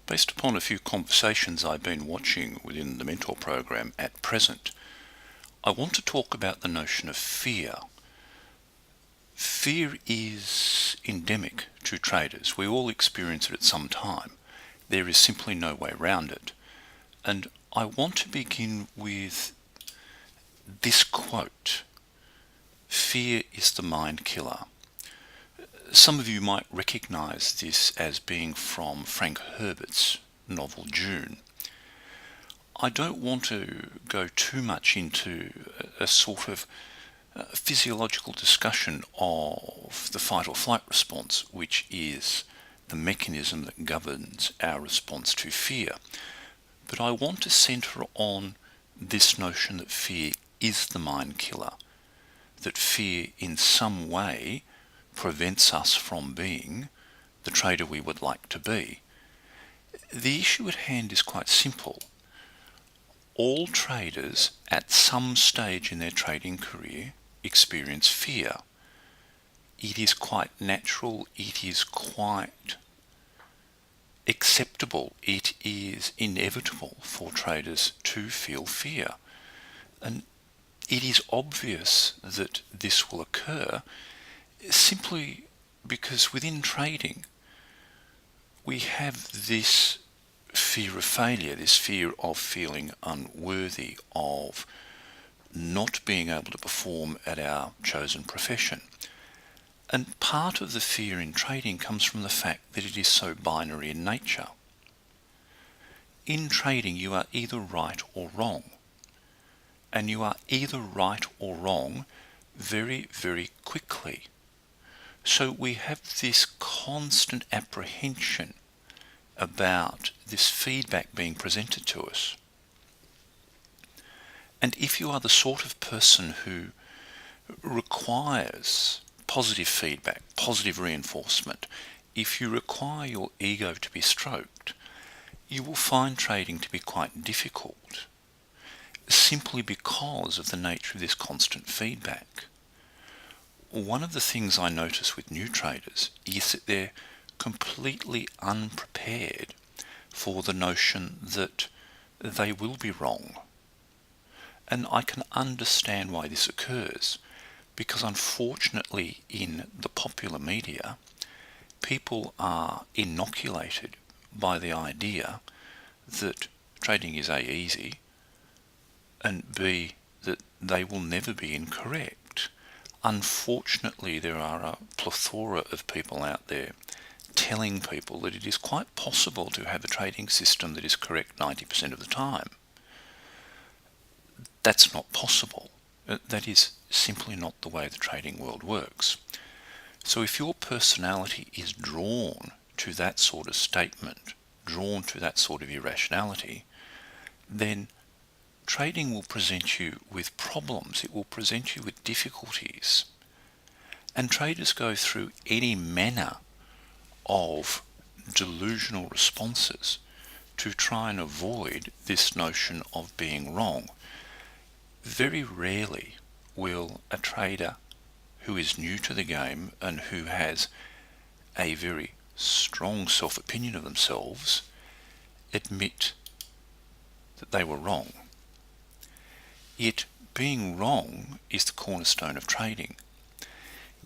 Based upon a few conversations I've been watching within the mentor program at present, I want to talk about the notion of fear. Fear is endemic to traders. We all experience it at some time. There is simply no way around it. And I want to begin with this quote: "Fear is the mind killer." Some of you might recognize this as being from Frank Herbert's novel June. I don't want to go too much into a sort of physiological discussion of the fight or flight response, which is the mechanism that governs our response to fear. But I want to center on this notion that fear is the mind killer, that fear in some way prevents us from being the trader we would like to be. The issue at hand is quite simple. All traders at some stage in their trading career experience fear. It is quite natural, it is quite acceptable, it is inevitable for traders to feel fear. And it is obvious that this will occur simply because within trading we have this fear of failure, this fear of feeling unworthy, of not being able to perform at our chosen profession. And part of the fear in trading comes from the fact that it is so binary in nature. In trading you are either right or wrong, and you are either right or wrong very, very quickly. So we have this constant apprehension about this feedback being presented to us. And if you are the sort of person who requires positive feedback, positive reinforcement, if you require your ego to be stroked, you will find trading to be quite difficult, simply because of the nature of this constant feedback. One of the things I notice with new traders is that they're completely unprepared for the notion that they will be wrong. And I can understand why this occurs, because unfortunately in the popular media, people are inoculated by the idea that trading is A, easy, and B, that they will never be incorrect. Unfortunately, there are a plethora of people out there telling people that it is quite possible to have a trading system that is correct 90% of the time. That's not possible. That is simply not the way the trading world works. So if your personality is drawn to that sort of statement, drawn to that sort of irrationality, then trading will present you with problems, it will present you with difficulties. And traders go through any manner of delusional responses to try and avoid this notion of being wrong. Very rarely will a trader who is new to the game and who has a very strong self-opinion of themselves admit that they were wrong. Yet being wrong is the cornerstone of trading.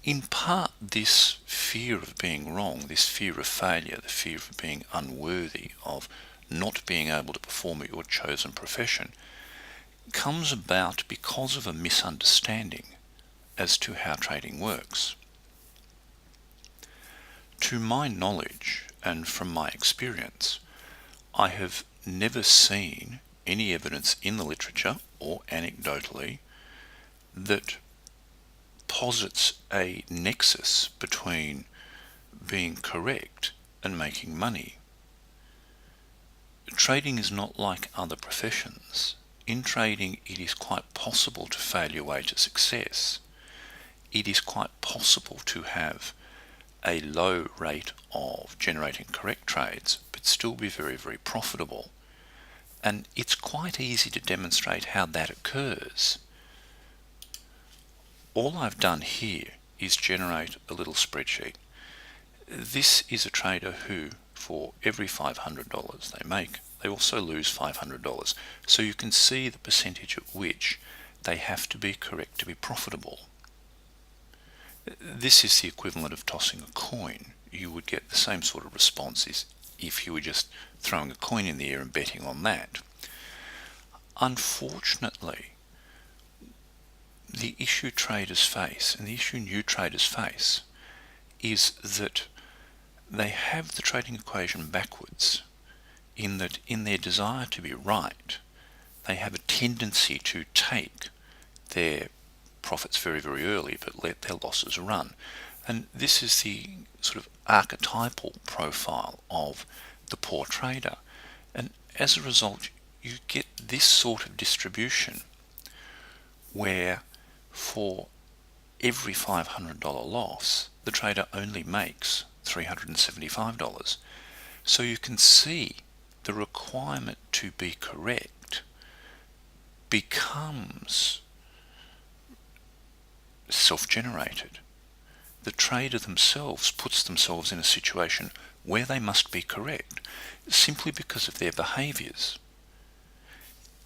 In part, this fear of being wrong, this fear of failure, the fear of being unworthy, of not being able to perform at your chosen profession, comes about because of a misunderstanding as to how trading works. To my knowledge and from my experience, I have never seen any evidence in the literature or anecdotally that posits a nexus between being correct and making money. Trading is not like other professions. In trading, it is quite possible to fail your way to success. It is quite possible to have a low rate of generating correct trades, but still be very, very profitable. And it's quite easy to demonstrate how that occurs. All I've done here is generate a little spreadsheet. This is a trader who, for every $500 they make, they also lose $500. So you can see the percentage at which they have to be correct to be profitable. This is the equivalent of tossing a coin. You would get the same sort of response as if you were just throwing a coin in the air and betting on that. Unfortunately, the issue traders face, and the issue new traders face, is that they have the trading equation backwards, in that in their desire to be right, they have a tendency to take their profits very, very early, but let their losses run. And this is the sort of archetypal profile of the poor trader. And as a result, you get this sort of distribution where for every $500 loss, the trader only makes $375. So you can see the requirement to be correct becomes self-generated. The trader themselves puts themselves in a situation where they must be correct simply because of their behaviours.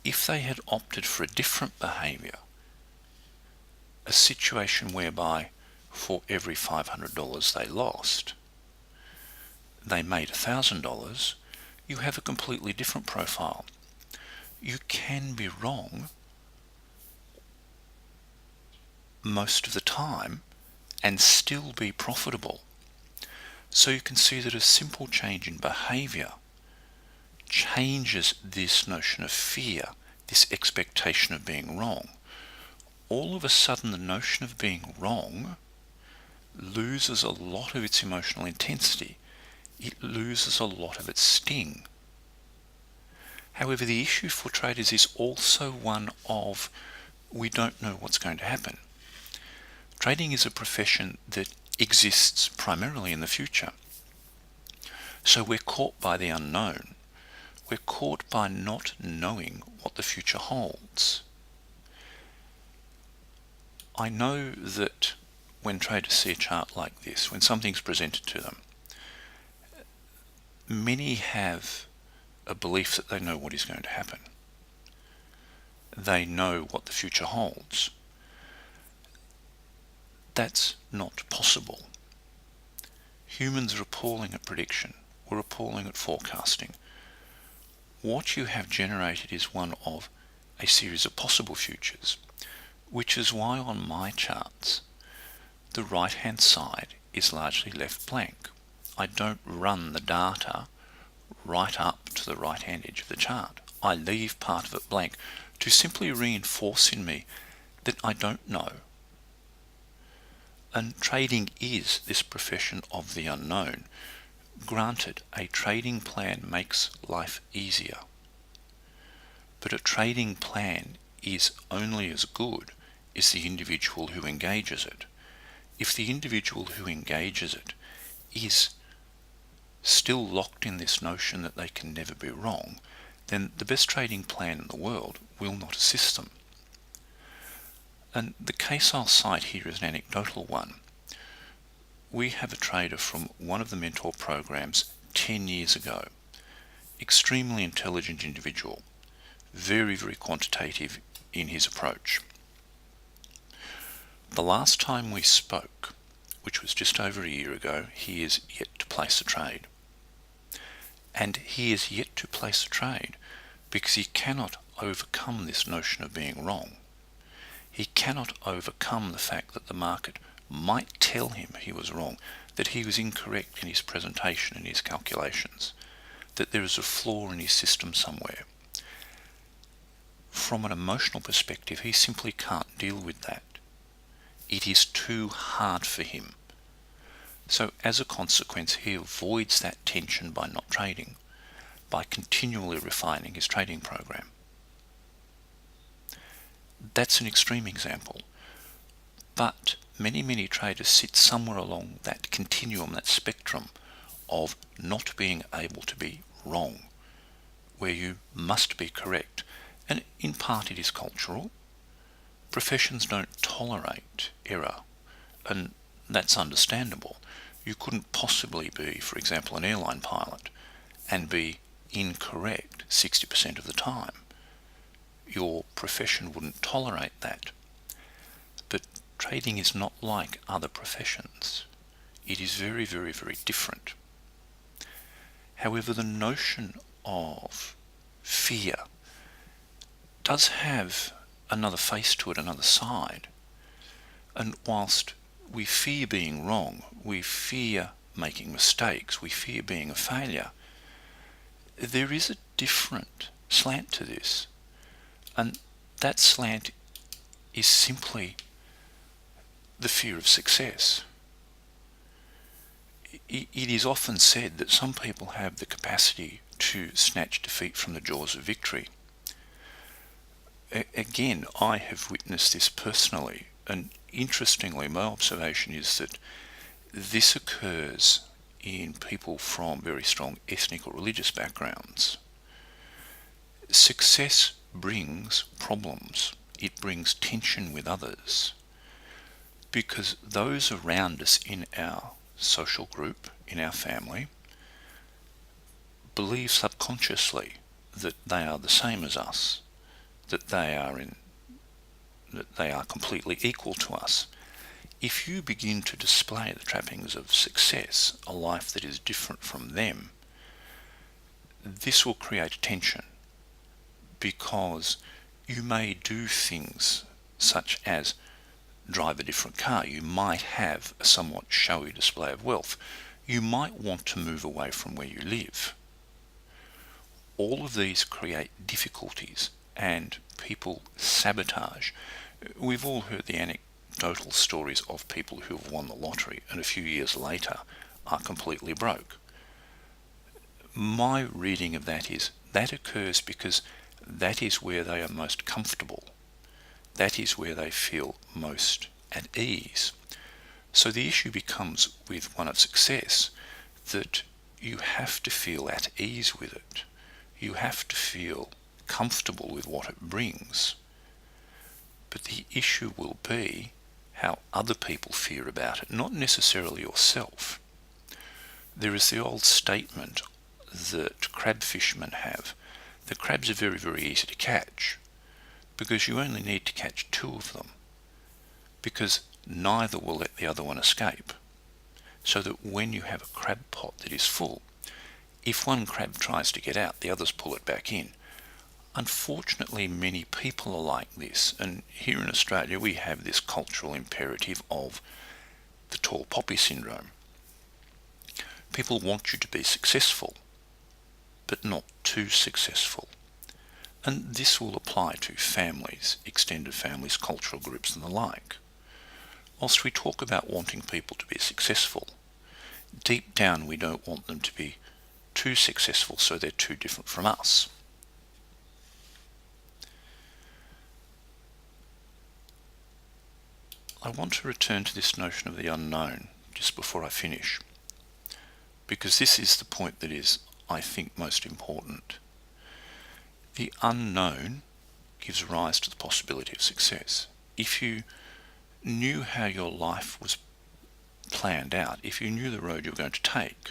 If they had opted for a different behaviour, a situation whereby for every $500 they lost, they made $1,000, you have a completely different profile. You can be wrong most of the time and still be profitable. So you can see that a simple change in behaviour changes this notion of fear, this expectation of being wrong. All of a sudden the notion of being wrong loses a lot of its emotional intensity. It loses a lot of its sting. However, the issue for traders is also one of we don't know what's going to happen. Trading is a profession that exists primarily in the future. So we're caught by the unknown. We're caught by not knowing what the future holds. I know that when traders see a chart like this, when something's presented to them, many have a belief that they know what is going to happen. They know what the future holds. That's not possible. Humans are appalling at prediction. We're appalling at forecasting. What you have generated is one of a series of possible futures, which is why on my charts the right hand side is largely left blank. I don't run the data right up to the right hand edge of the chart. I leave part of it blank to simply reinforce in me that I don't know. And trading is this profession of the unknown. Granted, a trading plan makes life easier, but a trading plan is only as good as the individual who engages it. If the individual who engages it is still locked in this notion that they can never be wrong, then the best trading plan in the world will not assist them. And the case I'll cite here is an anecdotal one. We have a trader from one of the mentor programs 10 years ago. Extremely intelligent individual. Very, very quantitative in his approach. The last time we spoke, which was just over a year ago, he is yet to place a trade. And he is yet to place a trade because he cannot overcome this notion of being wrong. He cannot overcome the fact that the market might tell him he was wrong, that he was incorrect in his presentation and his calculations, that there is a flaw in his system somewhere. From an emotional perspective, he simply can't deal with that. It is too hard for him. So as a consequence, he avoids that tension by not trading, by continually refining his trading program. That's an extreme example, but many traders sit somewhere along that continuum, that spectrum of not being able to be wrong, where you must be correct. And in part it is cultural. Professions don't tolerate error, and that's understandable. You couldn't possibly be, for example, an airline pilot and be incorrect 60% of the time. Your profession wouldn't tolerate that. But trading is not like other professions. It is very, very, very different. However, the notion of fear does have another face to it, another side. And whilst we fear being wrong, we fear making mistakes, we fear being a failure, there is a different slant to this. And that slant is simply the fear of success. It is often said that some people have the capacity to snatch defeat from the jaws of victory. Again, I have witnessed this personally, and interestingly, my observation is that this occurs in people from very strong ethnic or religious backgrounds. Success brings problems. It brings tension with others, because those around us in our social group, in our family, believe subconsciously that they are the same as us, that they are completely equal to us. If you begin to display the trappings of success, a life that is different from them, this will create tension, because you may do things such as drive a different car. You might have a somewhat showy display of wealth. You might want to move away from where you live. All of these create difficulties, and people sabotage. We've all heard the anecdotal stories of people who have won the lottery and a few years later are completely broke. My reading of that is that occurs because that is where they are most comfortable. That is where they feel most at ease. So the issue becomes with one of success that you have to feel at ease with it. You have to feel comfortable with what it brings. But the issue will be how other people fear about it, not necessarily yourself. There is the old statement that crab fishermen have. The crabs are very, very easy to catch, because you only need to catch 2 of them, because neither will let the other one escape. So that when you have a crab pot that is full, if one crab tries to get out, the others pull it back in. Unfortunately, many people are like this, and here in Australia we have this cultural imperative of the tall poppy syndrome. People want you to be successful, but not too successful. And this will apply to families, extended families, cultural groups and the like. Whilst we talk about wanting people to be successful, deep down we don't want them to be too successful so they're too different from us. I want to return to this notion of the unknown just before I finish, because this is the point that is, I think, most important. The unknown gives rise to the possibility of success. If you knew how your life was planned out, if you knew the road you were going to take,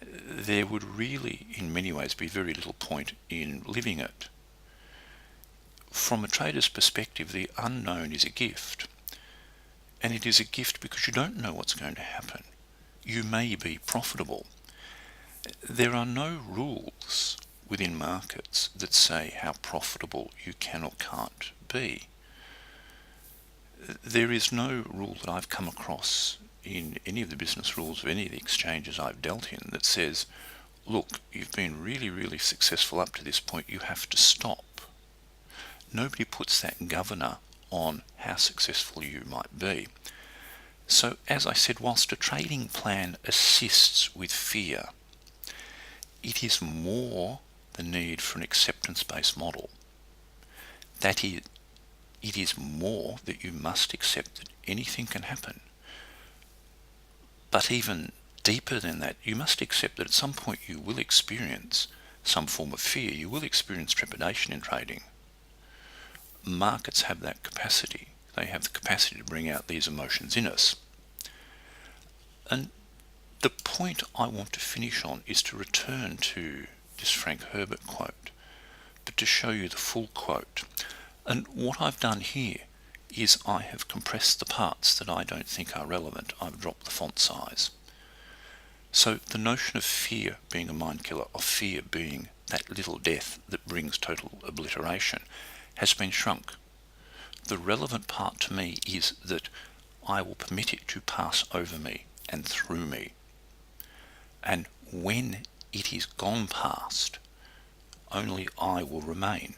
there would really, in many ways, be very little point in living it. From a trader's perspective, the unknown is a gift. And it is a gift because you don't know what's going to happen. You may be profitable. There are no rules within markets that say how profitable you can or can't be. There is no rule that I've come across in any of the business rules of any of the exchanges I've dealt in that says, look, you've been really, really successful up to this point, you have to stop. Nobody puts that governor on how successful you might be. So, as I said, whilst a trading plan assists with fear, it is more the need for an acceptance-based model. That is, it is more that you must accept that anything can happen. But even deeper than that, you must accept that at some point you will experience some form of fear. You will experience trepidation in trading. Markets have that capacity. They have the capacity to bring out these emotions in us. And The point I want to finish on is to return to this Frank Herbert quote, but to show you the full quote. And what I've done here is I have compressed the parts that I don't think are relevant. I've dropped the font size. So the notion of fear being a mind killer, of fear being that little death that brings total obliteration, has been shrunk. The relevant part to me is that I will permit it to pass over me and through me. And when it is gone past, only I will remain.